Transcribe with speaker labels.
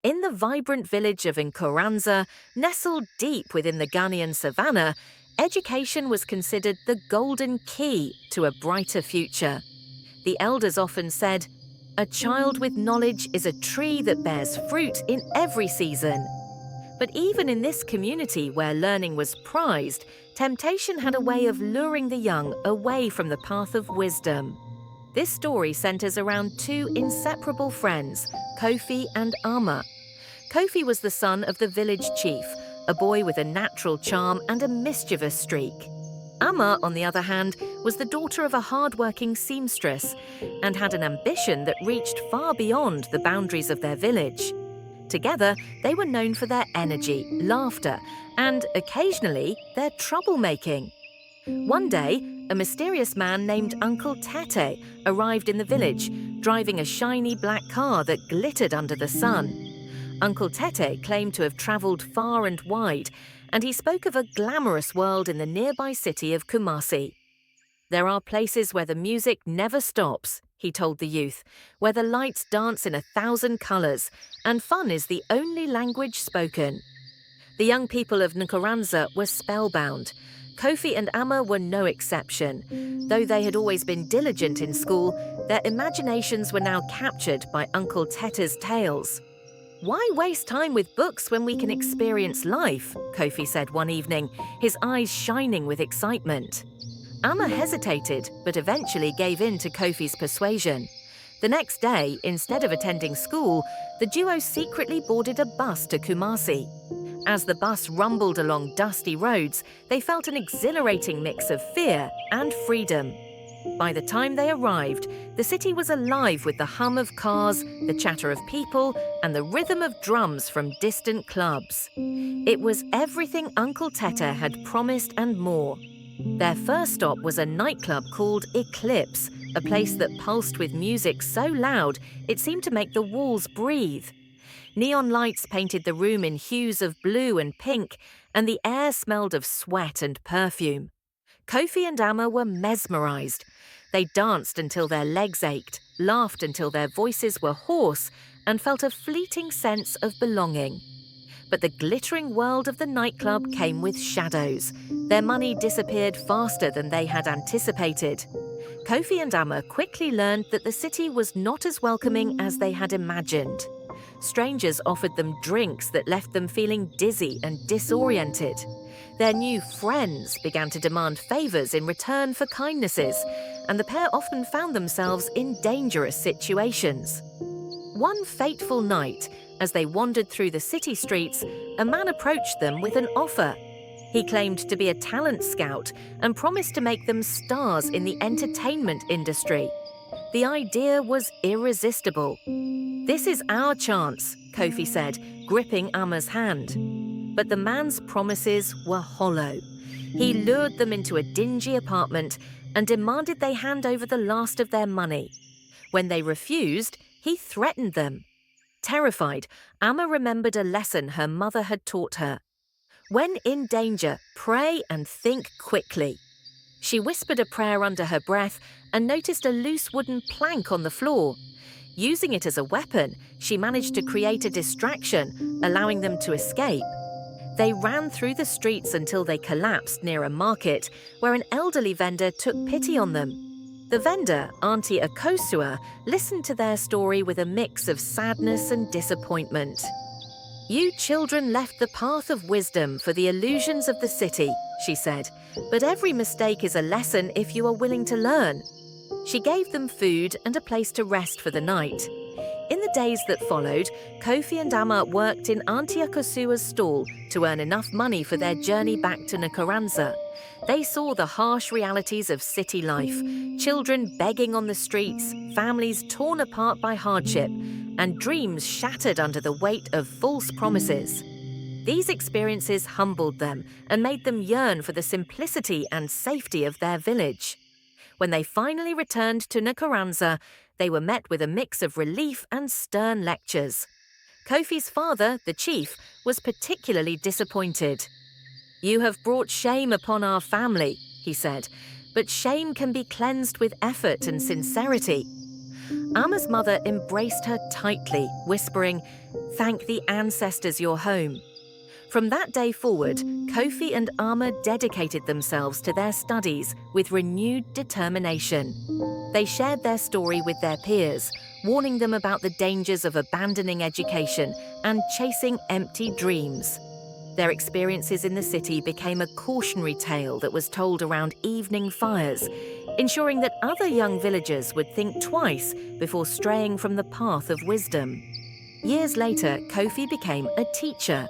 Speaker 1: In the vibrant village of Nkoranza, nestled deep within the Ghanaian savannah, education was considered the golden key to a brighter future. The elders often said, "A child with knowledge is a tree that bears fruit in every season." But even in this community where learning was prized, temptation had a way of luring the young away from the path of wisdom. This story centers around two inseparable friends, Kofi and Ama. Kofi was the son of the village chief, a boy with a natural charm and a mischievous streak. Ama, on the other hand, was the daughter of a hard-working seamstress and had an ambition that reached far beyond the boundaries of their village. Together, they were known for their energy, laughter, and, occasionally, their troublemaking. One day, a mysterious man named Uncle Tete arrived in the village, driving a shiny black car that glittered under the sun. Uncle Tete claimed to have travelled far and wide, and he spoke of a glamorous world in the nearby city of Kumasi. "There are places where the music never stops," he told the youth, "where the lights dance in 1,000 colours, and fun is the only language spoken." The young people of Nkoranza were spellbound. Kofi and Ama were no exception. Though they had always been diligent in school, their imaginations were now captured by Uncle Tete's tales. "Why waste time with books when we can experience life?" Kofi said one evening, his eyes shining with excitement. Ama hesitated, but eventually gave in to Kofi's persuasion. The next day, instead of attending school, the duo secretly boarded a bus to Kumasi. As the bus rumbled along dusty roads, they felt an exhilarating mix of fear and freedom. By the time they arrived, the city was alive with the hum of cars, the chatter of people, and the rhythm of drums from distant clubs. It was everything Uncle Tete had promised and more. Their first stop was a nightclub called Eclipse, a place that pulsed with music so loud it seemed to make the walls breathe. Neon lights painted the room in hues of blue and pink, and the air smelled of sweat and perfume. Kofi and Ama were mesmerized. They danced until their legs ached, laughed until their voices were hoarse, and felt a fleeting sense of belonging. But the glittering world of the nightclub came with shadows. Their money disappeared faster than they had anticipated. Kofi and Ama quickly learned that the city was not as welcoming as they had imagined. Strangers offered them drinks that left them feeling dizzy and disoriented. Their new friends began to demand favors in return for kindnesses, and the pair often found themselves in dangerous situations. One fateful night, as they wandered through the city streets, a man approached them with an offer. He claimed to be a talent scout and promised to make them stars in the entertainment industry. The idea was irresistible. "This is our chance," Kofi said, gripping Ama's hand. But the man's promises were hollow. He lured them into a dingy apartment and demanded they hand over the last of their money. When they refused, he threatened them. Terrified, Ama remembered a lesson her mother had taught her. When in danger, pray and think quickly. She whispered a prayer under her breath and noticed a loose wooden plank on the floor. Using it as a weapon, she managed to create a distraction, allowing them to escape. They ran through the streets until they collapsed near a market, where an elderly vendor took pity on them. The vendor, Auntie Akosua, listened to their story with a mix of sadness and disappointment. "You children left the path of wisdom for the illusions of the city," she said, "but every mistake is a lesson if you are willing to learn." She gave them food and a place to rest for the night. In the days that followed, Kofi and Ama worked in Auntie Akosua's stall to earn enough money for their journey back to Nkoranza. They saw the harsh realities of city life, children begging on the streets, families torn apart by hardship, and dreams shattered under the weight of false promises. These experiences humbled them and made them yearn for the simplicity and safety of their village. When they finally returned to Nkoranza, they were met with a mix of relief and stern lectures. Kofi's father, the chief, was particularly disappointed. "You have brought shame upon our family," he said, "but shame can be cleansed with effort and sincerity." Ama's mother embraced her tightly, whispering, "Thank the ancestors you're home." From that day forward, Kofi and Ama dedicated themselves to their studies with renewed determination. They shared their story with their peers, warning them about the dangers of abandoning education and chasing empty dreams. Their experiences in the city became a cautionary tale that was told around evening fires, ensuring that other young villagers would think twice before straying from the path of wisdom. Years later, Kofi became a teacher,